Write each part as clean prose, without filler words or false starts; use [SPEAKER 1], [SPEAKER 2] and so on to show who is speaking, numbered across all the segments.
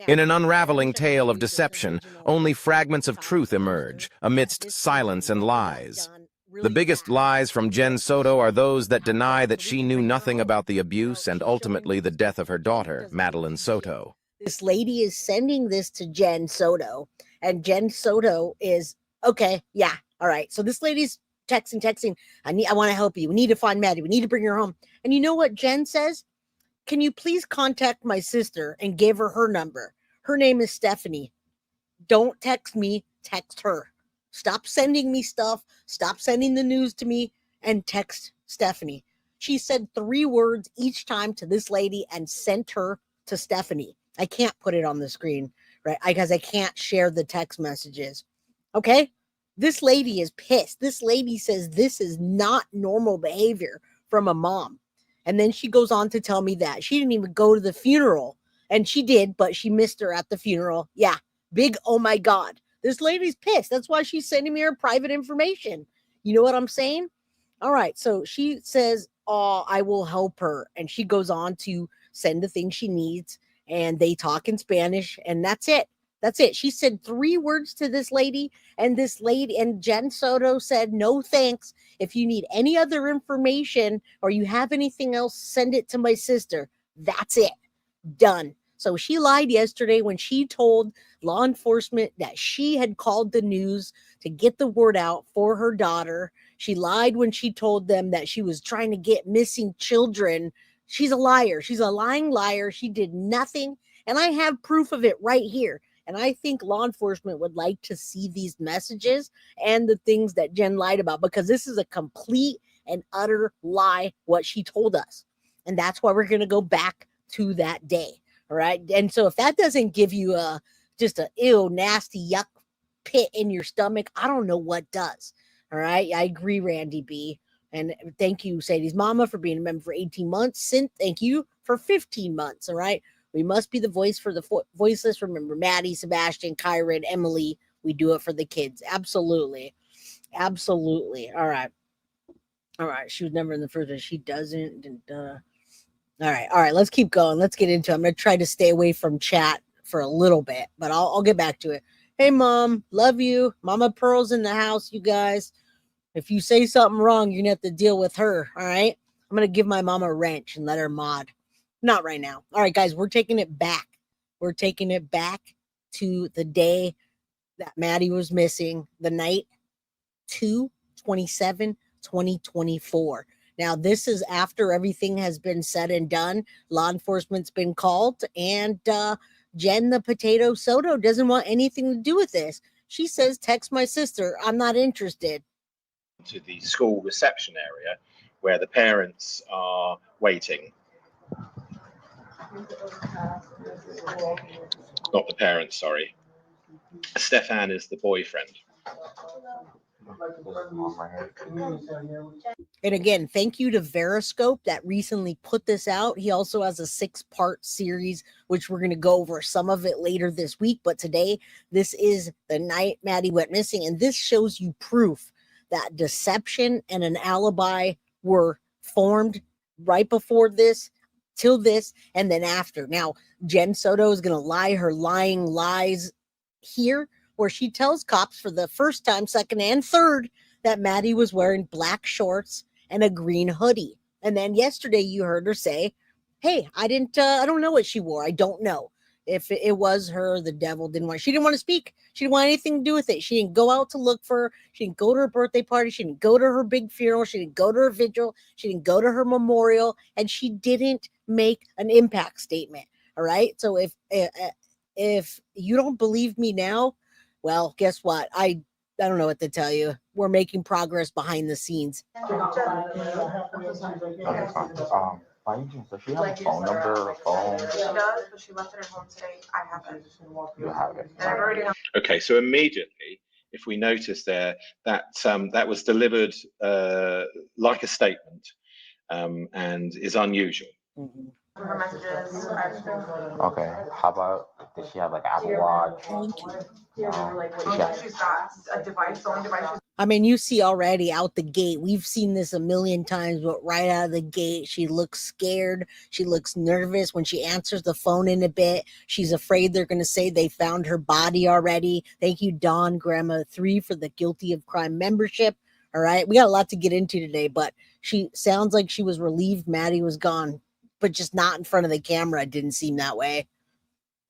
[SPEAKER 1] In an unraveling tale of deception, only fragments of truth emerge, amidst silence and lies. The biggest lies from Jenn Soto are those that deny that she knew nothing about the abuse and ultimately the death of her daughter, Madeline Soto.
[SPEAKER 2] This lady is sending this to Jenn Soto, and Jenn Soto is, okay, yeah, all right. So this lady's texting. I want to help you. We need to find Maddie. We need to bring her home. And you know what Jenn says? Can you please contact my sister and give her number? Her name is Stephanie. Don't text me, text her. Stop sending me stuff. Stop sending the news to me and text Stephanie. She said 3 words each time to this lady and sent her to Stephanie. I can't put it on the screen, right? Because I can't share the text messages. Okay? This lady is pissed. This lady says this is not normal behavior from a mom. And then she goes on to tell me that she didn't even go to the funeral. And she did, but she missed her at the funeral. Yeah. Big, oh my God. This lady's pissed. That's why she's sending me her private information. You know what I'm saying? All right. So she says, oh, I will help her. And she goes on to send the things she needs. And they talk in Spanish. And that's it. That's it. She said 3 words to this lady. And Jenn Soto said, no thanks. If you need any other information or you have anything else, send it to my sister. That's it. Done. So she lied yesterday when she told law enforcement that she had called the news to get the word out for her daughter. She lied when she told them that she was trying to get missing children. She's a liar. She's a lying liar. She did nothing. And I have proof of it right here. And I think law enforcement would like to see these messages and the things that Jenn lied about, because this is a complete and utter lie, what she told us. And that's why we're going to go back to that day. All right. And so if that doesn't give you just a ew, nasty, yuck pit in your stomach, I don't know what does. All right. I agree, Randy B. And thank you, Sadie's mama, for being a member for 18 months. Cynth, thank you for 15 months. All right. We must be the voice for the voiceless. Remember, Maddie, Sebastian, Kyron, Emily. We do it for the kids. Absolutely. Absolutely. All right. All right. She was never in the first place. She doesn't. All right, let's keep going. Let's get into it. I'm going to try to stay away from chat for a little bit, but I'll get back to it. Hey, Mom, love you. Mama Pearl's in the house, you guys. If you say something wrong, you're going to have to deal with her, all right? I'm going to give my mom a wrench and let her mod. Not right now. All right, guys, we're taking it back. We're taking it back to the day that Maddie was missing, the night 2/27/2024. Now, this is after everything has been said and done. Law enforcement's been called, and Jenn the Potato Soto doesn't want anything to do with this. She says, text my sister. I'm not interested.
[SPEAKER 3] To the school reception area where the parents are waiting. Not the parents, sorry. Stephan is the boyfriend.
[SPEAKER 2] And again, thank you to Veriscope that recently put this out. He also has a 6-part series, which we're going to go over some of it later this week. But today, this is the night Maddie went missing. And this shows you proof that deception and an alibi were formed right before this, till this, and then after. Now, Jenn Soto is going to lie her lying lies here, where she tells cops for the first time, second, and third that Maddie was wearing black shorts and a green hoodie. And then yesterday you heard her say, hey, I don't know what she wore. I don't know if it was her. The devil she didn't want to speak. She didn't want anything to do with it. She didn't go out to look for her. She didn't go to her birthday party. She didn't go to her big funeral. She didn't go to her vigil. She didn't go to her memorial, and she didn't make an impact statement. All right. So if you don't believe me now, well, guess what? I don't know what to tell you. We're making progress behind the scenes.
[SPEAKER 4] So she has a phone number or phone?
[SPEAKER 5] She does, but she left it at home today. I have it.
[SPEAKER 4] You have it.
[SPEAKER 5] And I've already.
[SPEAKER 3] Okay, so immediately, if we notice there that that was delivered like a statement and is unusual.
[SPEAKER 2] Mm-hmm.
[SPEAKER 5] Her messages.
[SPEAKER 4] Okay. How about, did she have like Apple Watch?
[SPEAKER 2] Thank you.
[SPEAKER 4] No. Did
[SPEAKER 5] I
[SPEAKER 4] she
[SPEAKER 5] think
[SPEAKER 4] have,
[SPEAKER 5] she's got a device. The only device she's
[SPEAKER 2] I mean, you see already out the gate, we've seen this a million times, but right out of the gate, she looks scared. She looks nervous when she answers the phone in a bit. She's afraid they're going to say they found her body already. Thank you, Dawn Grandma 3, for the guilty of crime membership. All right. We got a lot to get into today, but she sounds like she was relieved Maddie was gone, but just not in front of the camera. It didn't seem that way.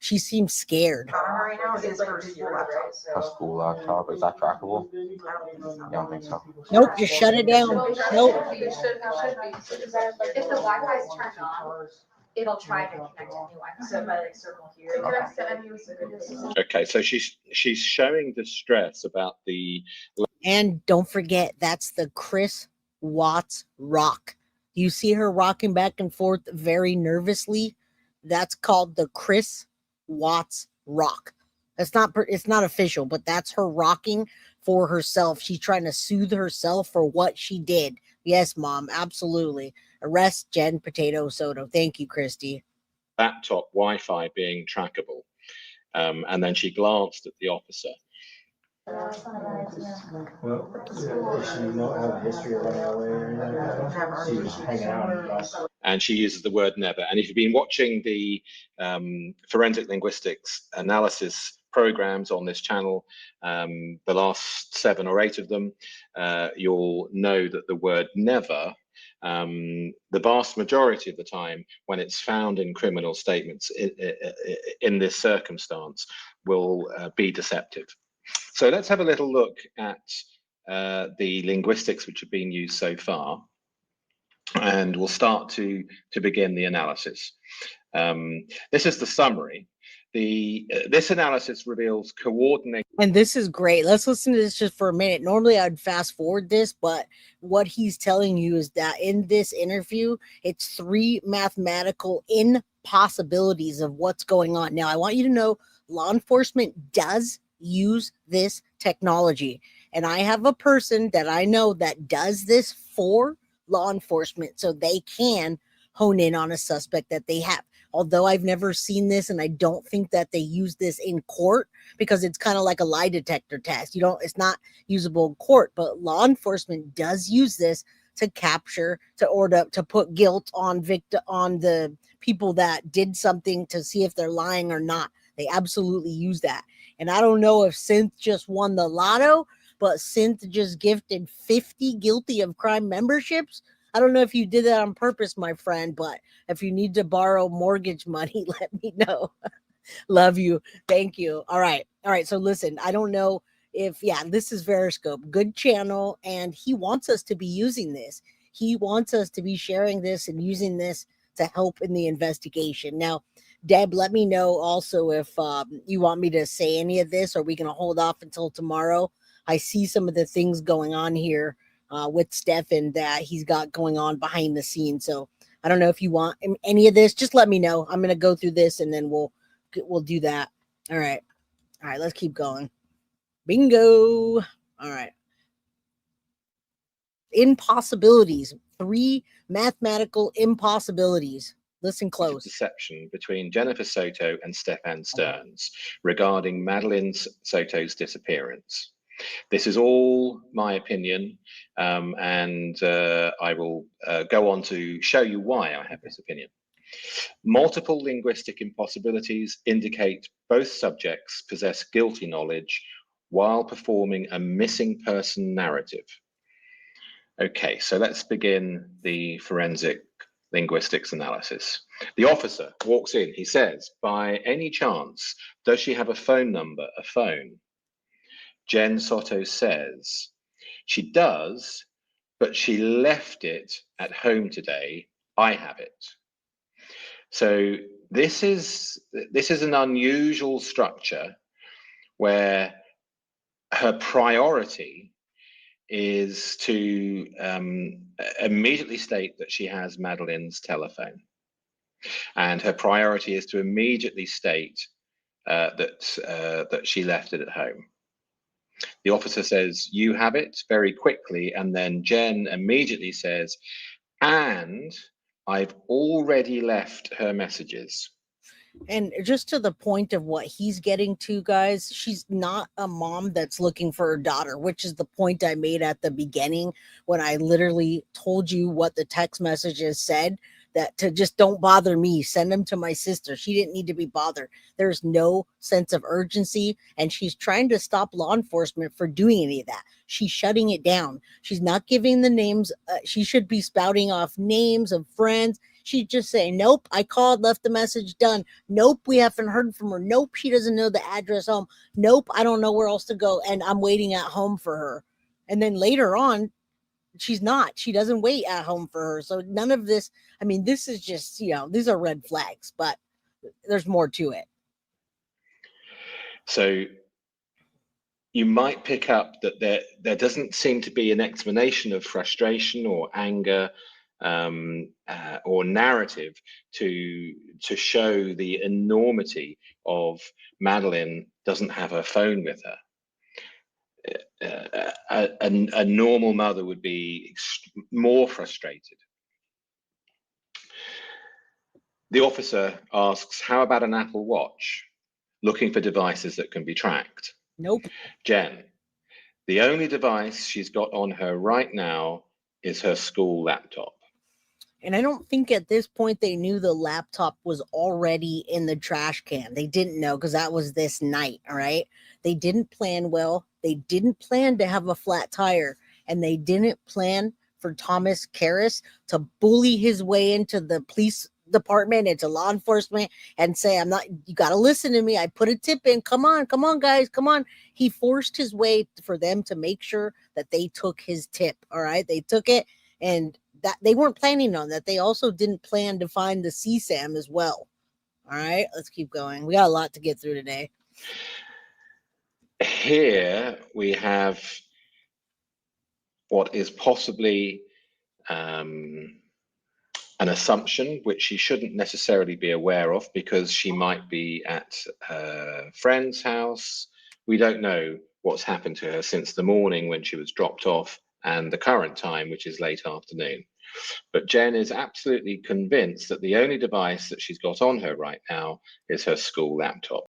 [SPEAKER 2] She seems scared.
[SPEAKER 5] got on her right now is her school laptop.
[SPEAKER 4] her school laptop? Is that trackable?
[SPEAKER 5] I don't think so.
[SPEAKER 4] You don't think so?
[SPEAKER 2] Nope, just shut it down. Nope.
[SPEAKER 5] It should be. If the Wi-Fi is turned on, it'll try to connect to new Wi-Fi. So if I like circle here. It connects to any USB.
[SPEAKER 3] Okay, so she's showing distress about the.
[SPEAKER 2] And don't forget, that's the Chris Watts rock. You see her rocking back and forth very nervously. That's called the Chris Watts rock. It's not official, but that's her rocking for herself. She's trying to soothe herself for what she did. Yes, Mom, absolutely. Arrest Jenn Soto. Thank you, Christy.
[SPEAKER 3] Laptop Wi-Fi being trackable, and then she glanced at the officer.
[SPEAKER 6] Well, does she not have a history of running away or anything like that? She was hanging out in the bus.
[SPEAKER 3] And she uses the word never. And if you've been watching the forensic linguistics analysis programs on this channel, the last 7 or 8 of them, you'll know that the word never, the vast majority of the time when it's found in criminal statements in this circumstance, will be deceptive. So let's have a little look at the linguistics which have been used so far. And we'll start to begin the analysis. This is the summary. This analysis reveals coordinate.
[SPEAKER 2] And this is great. Let's listen to this just for a minute. Normally I'd fast forward this, but what he's telling you is that in this interview, it's 3 mathematical impossibilities of what's going on. Now, I want you to know law enforcement does use this technology. And I have a person that I know that does this for law enforcement so they can hone in on a suspect that they have. Although I've never seen this, and I don't think that they use this in court because it's kind of like a lie detector test. It's not usable in court, but law enforcement does use this to capture, to put guilt on the people that did something to see if they're lying or not. They absolutely use that. And I don't know if Synth just won the lotto, but Synth just gifted 50 guilty of crime memberships. I don't know if you did that on purpose, my friend, but if you need to borrow mortgage money, let me know. Love you. Thank you. All right. So listen, I don't know if, this is Veriscope, good channel. And he wants us to be using this. He wants us to be sharing this and using this to help in the investigation. Now, Deb, let me know also if you want me to say any of this, or we can hold off until tomorrow. I see some of the things going on here with Stephan that he's got going on behind the scenes. So I don't know if you want any of this. Just let me know. I'm going to go through this and then we'll do that. All right. Let's keep going. Bingo. All right. Impossibilities. 3 mathematical impossibilities. Listen close.
[SPEAKER 3] Deception between Jennifer Soto and Stephan Sterns regarding Madeline Soto's disappearance. This is all my opinion, and I will go on to show you why I have this opinion. Multiple linguistic impossibilities indicate both subjects possess guilty knowledge while performing a missing person narrative. Okay, so let's begin the forensic linguistics analysis. The officer walks in. He says, by any chance, does she have a phone number, a phone? Jenn Soto says, she does, but she left it at home today. I have it. So this is an unusual structure where her priority is to immediately state that she has Madeline's telephone. And her priority is to immediately state that she left it at home. The officer says, you have it, very quickly, and then Jenn immediately says, and I've already left her messages.
[SPEAKER 2] And just to the point of what he's getting to, guys, she's not a mom that's looking for her daughter, which is the point I made at the beginning when I literally told you what the text messages said, that to just don't bother me, send them to my sister. She didn't need to be bothered. There's no sense of urgency, and she's trying to stop law enforcement for doing any of that. She's shutting it down. She's not giving the names. She should be spouting off names of friends. She's just saying, nope, I called, left the message, done. Nope, we haven't heard from her. Nope, she doesn't know the address home. Nope, I don't know where else to go, and I'm waiting at home for her. And then later on, she's not. She doesn't wait at home for her. So none of this, I mean, this is just, these are red flags, but there's more to it.
[SPEAKER 3] So you might pick up that there doesn't seem to be an explanation of frustration or anger or narrative to show the enormity of Madeline doesn't have her phone with her. A normal mother would be more frustrated. The officer asks, how about an Apple Watch? Looking for devices that can be tracked.
[SPEAKER 2] Nope.
[SPEAKER 3] Jen, the only device she's got on her right now is her school laptop.
[SPEAKER 2] And I don't think at this point they knew the laptop was already in the trash can. They didn't know because that was this night, all right? They didn't plan well. They didn't plan to have a flat tire. And they didn't plan for Thomas Karras to bully his way into the police department, into law enforcement, and say, you got to listen to me. I put a tip in. Come on, guys, come on. He forced his way for them to make sure that they took his tip, all right? They took it, and that they weren't planning on that. They also didn't plan to find the CSAM as well. All right, let's keep going. We got a lot to get through today.
[SPEAKER 3] Here we have what is possibly an assumption which she shouldn't necessarily be aware of, because she might be at her friend's house. We don't know what's happened to her since the morning when she was dropped off and the current time, which is late afternoon. But Jen is absolutely convinced that the only device that she's got on her right now is her school laptop.